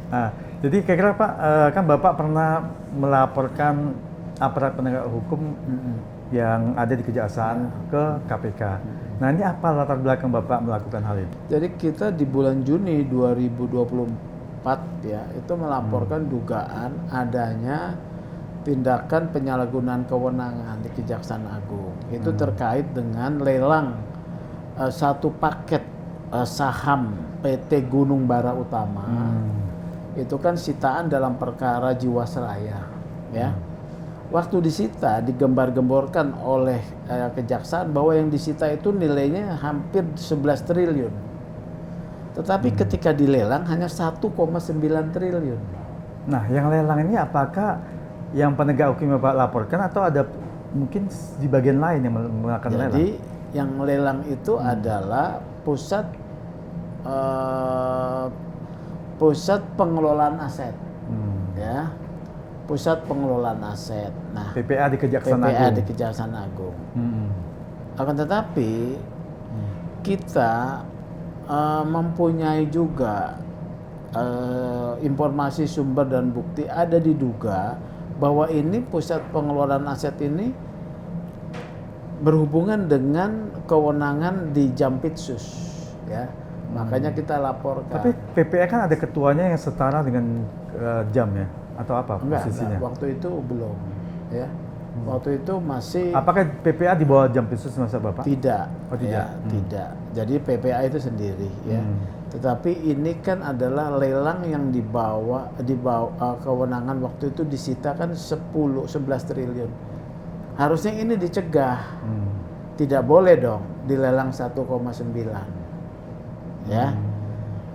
Nah, jadi kira-kira Pak, kan Bapak pernah melaporkan aparat penegak hukum yang ada di Kejaksaan ke KPK. Nah, ini apa latar belakang Bapak melakukan hal ini? Jadi kita di bulan Juni 2024 ya, itu melaporkan dugaan adanya tindakan penyalahgunaan kewenangan di Kejaksaan Agung. Itu terkait dengan lelang satu paket saham PT Gunung Bara Utama. Itu kan sitaan dalam perkara Jiwasraya ya. Waktu disita digembar-gemborkan oleh kejaksaan bahwa yang disita itu nilainya hampir 11 triliun. Tetapi ketika dilelang hanya 1,9 triliun. Nah, yang lelang ini apakah yang penegak hukum yang Bapak laporkan atau ada mungkin di bagian lain yang melakukan lelang? Jadi yang lelang itu adalah pusat pengelolaan aset, ya, pusat pengelolaan aset. Nah, PPA di Kejaksaan PPA Agung. di Kejaksaan Agung. Akan tetapi kita mempunyai juga informasi sumber dan bukti ada diduga bahwa ini pusat pengelolaan aset ini berhubungan dengan kewenangan di Jampitsus, ya. Makanya kita laporkan. Tapi PPA kan ada ketuanya yang setara dengan Jam ya, atau apa posisinya? Enggak, waktu itu belum, ya. Waktu itu masih. Apakah PPA di bawah Jampitsus masa Bapak? Tidak. Oh, tidak. Ya, tidak. Jadi PPA itu sendiri, ya. Tetapi ini kan adalah lelang yang dibawa kewenangan waktu itu disita kan 11 triliun. Harusnya ini dicegah. Tidak boleh dong dilelang 1,9. Ya.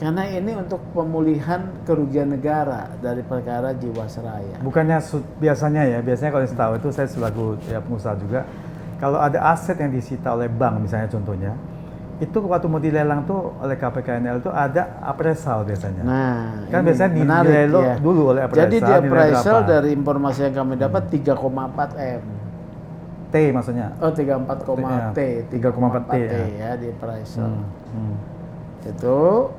Karena ini untuk pemulihan kerugian negara dari perkara Jiwasraya. Bukannya biasanya kalau yang setahu itu saya selaku pengusaha juga, kalau ada aset yang disita oleh bank misalnya contohnya, itu waktu mau dilelang tuh oleh KPKNL itu ada appraisal biasanya. Nah, kan biasanya dinilai dulu oleh appraisal. Jadi di appraisal dari informasi yang kami dapat 3,4 M. T maksudnya? Oh, 3,4 T, 3,4 T ya di appraisal. Itu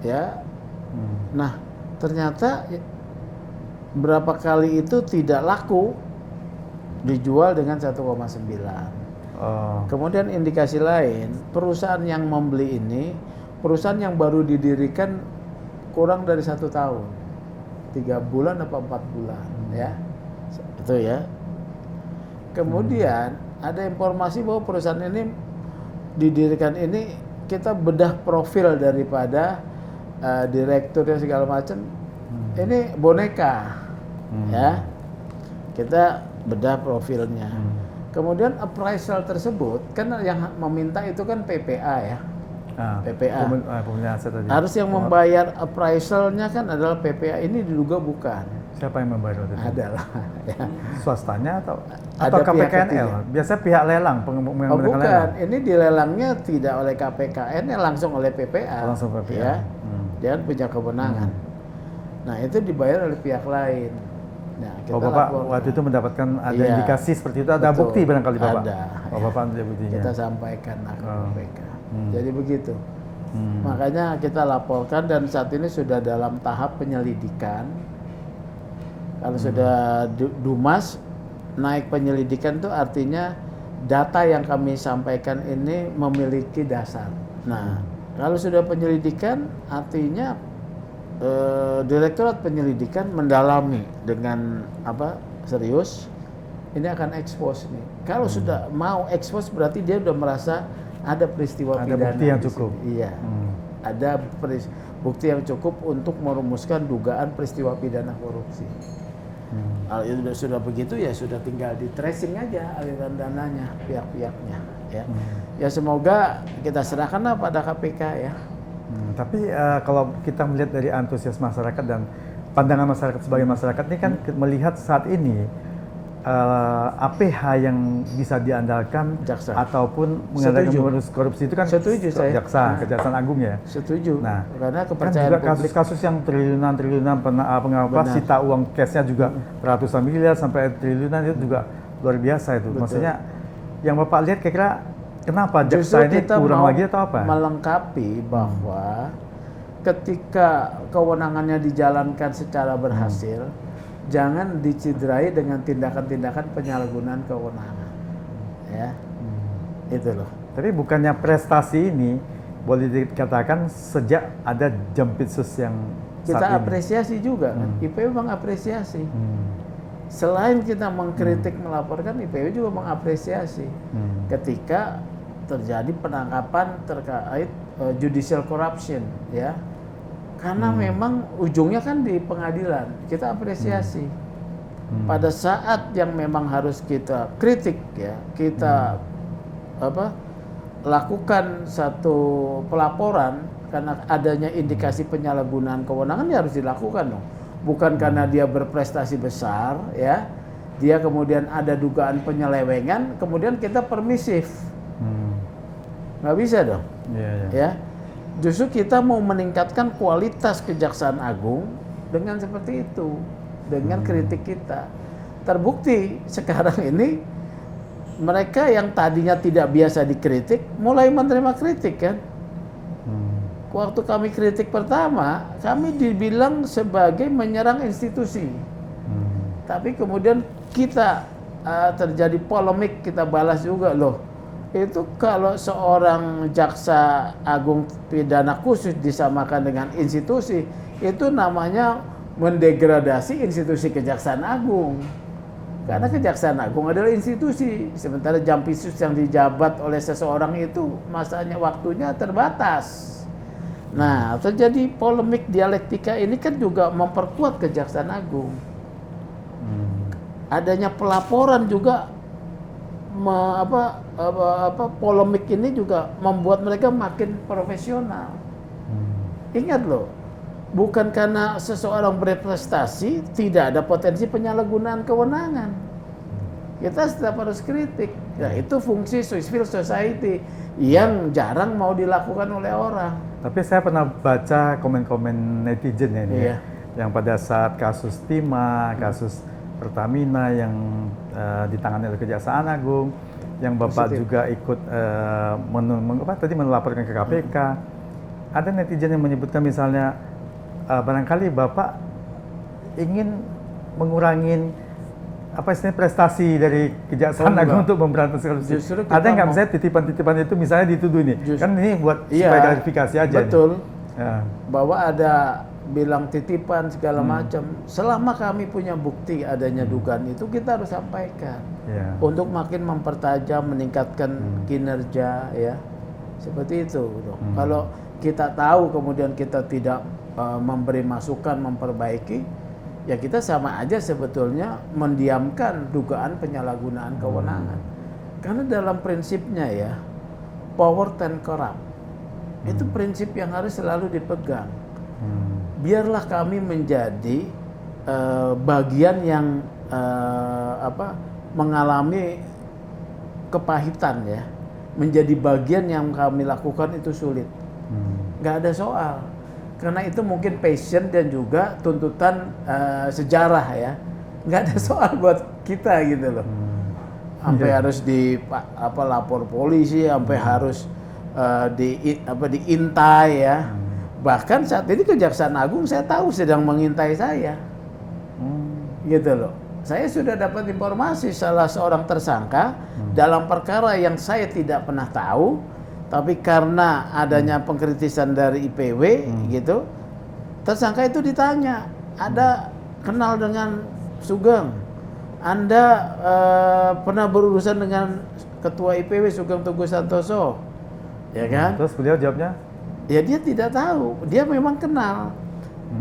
ya. Nah, ternyata berapa kali itu tidak laku, dijual dengan 1,9. Kemudian indikasi lain, perusahaan yang membeli ini perusahaan yang baru didirikan kurang dari 1 tahun, 3 bulan apa 4 bulan, ya itu ya. Kemudian ada informasi bahwa perusahaan ini didirikan ini, kita bedah profil daripada direkturnya segala macam, ini boneka, ya, kita bedah profilnya. Kemudian appraisal tersebut kan yang meminta itu kan PPA ya, PPA. Harus yang membayar appraisalnya kan adalah PPA, ini diduga bukan. Siapa yang membayar itu? Adalah ya. Swastanya atau KPKNL? Biasanya pihak lelang bukan. Lelang. Ini dilelangnya tidak oleh KPKNL, langsung oleh PPA. Langsung PPA. Ya. Dia punya kewenangan. Nah, itu dibayar oleh pihak lain. Nah, kita Bapak waktu itu mendapatkan ada indikasi seperti itu, ada bukti barangkali Bapak? Ada. Bapak ada buktinya. Kita sampaikan ke KPK. Jadi begitu. Makanya kita laporkan dan saat ini sudah dalam tahap penyelidikan. Kalau sudah Dumas naik penyelidikan itu artinya data yang kami sampaikan ini memiliki dasar. Nah, kalau sudah penyelidikan artinya Direktorat Penyelidikan mendalami dengan serius, ini akan expose nih. Kalau sudah mau expose berarti dia sudah merasa ada peristiwa pidana. Ada bukti yang cukup. Iya. Ada bukti yang cukup untuk merumuskan dugaan peristiwa pidana korupsi. Kalau itu sudah begitu ya sudah tinggal di tracing aja aliran dananya pihak-pihaknya, ya. Ya semoga kita serahkanlah pada KPK ya. Tapi kalau kita melihat dari antusias masyarakat dan pandangan masyarakat sebagai masyarakat ini kan melihat saat ini APH yang bisa diandalkan jaksa ataupun mengandalkan mengurus korupsi itu kan Kejaksaan Agung ya. Setuju. Nah, karena kan kepercayaan juga kasus-kasus yang triliunan sita uang cashnya juga ratusan miliar sampai triliunan itu juga luar biasa itu. Betul. Maksudnya yang Bapak lihat kira-kira kenapa jaksa ini kurang lagi atau apa? Melengkapi bahwa ketika kewenangannya dijalankan secara berhasil, jangan dicederai dengan tindakan-tindakan penyalahgunaan kewenangan. Ya, itu loh. Tapi bukannya prestasi ini boleh dikatakan sejak ada Jampitsus yang Kita saat ini? apresiasi juga, kan? IPW mengapresiasi. Selain kita mengkritik, melaporkan, IPW juga mengapresiasi ketika terjadi penangkapan terkait judicial corruption, ya. Karena memang ujungnya kan di pengadilan. Kita apresiasi. Pada saat yang memang harus kita kritik, ya, kita lakukan satu pelaporan karena adanya indikasi penyalahgunaan kewenangan, ya harus dilakukan dong. Bukan karena dia berprestasi besar, ya, dia kemudian ada dugaan penyelewengan, kemudian kita permisif. Nggak bisa dong. Ya, justru kita mau meningkatkan kualitas Kejaksaan Agung dengan seperti itu, dengan kritik kita. Terbukti sekarang ini mereka yang tadinya tidak biasa dikritik mulai menerima kritik, kan. Waktu kami kritik pertama, kami dibilang sebagai menyerang institusi. Tapi kemudian kita terjadi polemik, kita balas juga, loh. Itu kalau seorang jaksa agung pidana khusus disamakan dengan institusi, itu namanya mendegradasi institusi Kejaksaan Agung. Karena Kejaksaan Agung adalah institusi, sementara Jampitsus yang dijabat oleh seseorang itu masanya waktunya terbatas. Nah, terjadi polemik dialektika ini kan juga memperkuat Kejaksaan Agung. Adanya pelaporan juga polemik ini juga membuat mereka makin profesional. Ingat loh, bukan karena seseorang berprestasi tidak ada potensi penyalahgunaan kewenangan. Kita tetap harus kritik. Ya, itu fungsi civil society yang jarang mau dilakukan oleh orang. Tapi saya pernah baca komen-komen netizen ya ini, yang pada saat kasus Timah, kasus Pertamina yang ditangani oleh Kejaksaan Agung, yang Bapak juga ikut melaporkan ke KPK. Ada netizen yang menyebutkan misalnya barangkali Bapak ingin mengurangi prestasi dari Kejaksaan Agung untuk memberantas korupsi. Ada nggak misalnya titipan-titipan itu misalnya dituduh nih? Kan ini buat supaya klarifikasi aja. Betul. Ya. Bahwa ada bilang titipan segala macam. Selama kami punya bukti adanya dugaan itu, kita harus sampaikan. Untuk makin mempertajam, meningkatkan kinerja, ya. Seperti itu. Kalau kita tahu kemudian kita tidak memberi masukan, memperbaiki, ya kita sama aja sebetulnya mendiamkan dugaan penyalahgunaan kewenangan. Karena dalam prinsipnya, ya, power and corrupt, itu prinsip yang harus selalu dipegang. Biarlah kami menjadi bagian yang mengalami kepahitan, ya. Menjadi bagian yang kami lakukan itu sulit. Nggak ada soal. Karena itu mungkin passion dan juga tuntutan sejarah, ya. Nggak ada soal buat kita gitu loh. Sampai harus lapor polisi, sampai harus diintai, ya. Bahkan saat ini Kejaksaan Agung saya tahu sedang mengintai saya. Gitu loh. Saya sudah dapat informasi salah seorang tersangka dalam perkara yang saya tidak pernah tahu, tapi karena adanya pengkritisan dari IPW gitu, tersangka itu ditanya, ada kenal dengan Sugeng, Anda pernah berurusan dengan Ketua IPW Sugeng Teguh Santoso, ya kan? Terus beliau jawabnya? Ya dia tidak tahu, dia memang kenal.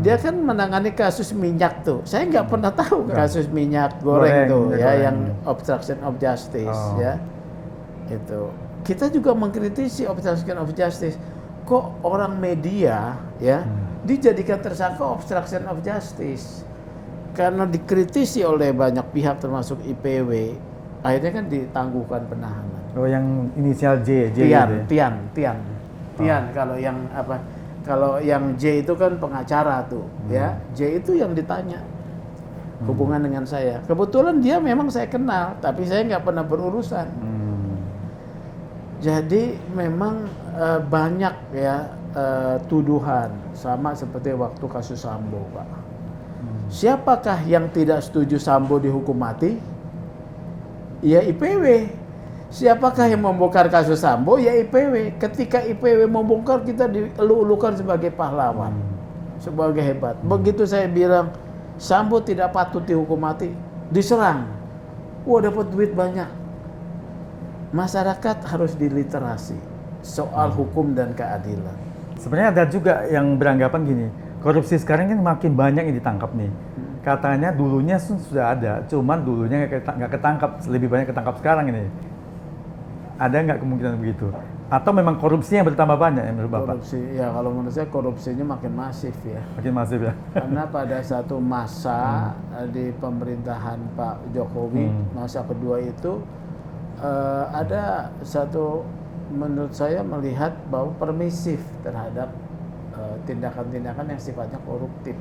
Dia kan menangani kasus minyak tuh. Saya nggak pernah tahu kasus minyak goreng tuh, ya, yang obstruction of justice, ya. Itu. Kita juga mengkritisi obstruction of justice. Kok orang media, ya, dijadikan tersangka obstruction of justice? Karena dikritisi oleh banyak pihak termasuk IPW, akhirnya kan ditangguhkan penahanan. Oh, yang inisial J Tian. Kalau yang J itu kan pengacara tuh, ya. J itu yang ditanya hubungan dengan saya. Kebetulan dia memang saya kenal, tapi saya nggak pernah berurusan. Jadi memang banyak, ya, tuduhan sama seperti waktu kasus Sambo, Pak. Siapakah yang tidak setuju Sambo dihukum mati? Ya IPW. Siapakah yang membongkar kasus Sambo? Ya IPW. Ketika IPW membongkar, kita dielu-elukan sebagai pahlawan, sebagai hebat. Begitu saya bilang Sambo tidak patut dihukum mati, diserang. Wah, dapat duit banyak. Masyarakat harus diliterasi soal hukum dan keadilan. Sebenarnya ada juga yang beranggapan gini, korupsi sekarang kan makin banyak yang ditangkap nih. Katanya dulunya sudah ada, cuman dulunya nggak ketangkap, lebih banyak ketangkap sekarang ini. Ada nggak kemungkinan begitu? Atau memang korupsinya bertambah banyak ya menurut Bapak? Korupsi, ya kalau menurut saya korupsinya makin masif ya. Makin masif ya? Karena pada satu masa di pemerintahan Pak Jokowi, masa kedua itu ada satu, menurut saya melihat bahwa permisif terhadap tindakan-tindakan yang sifatnya koruptif.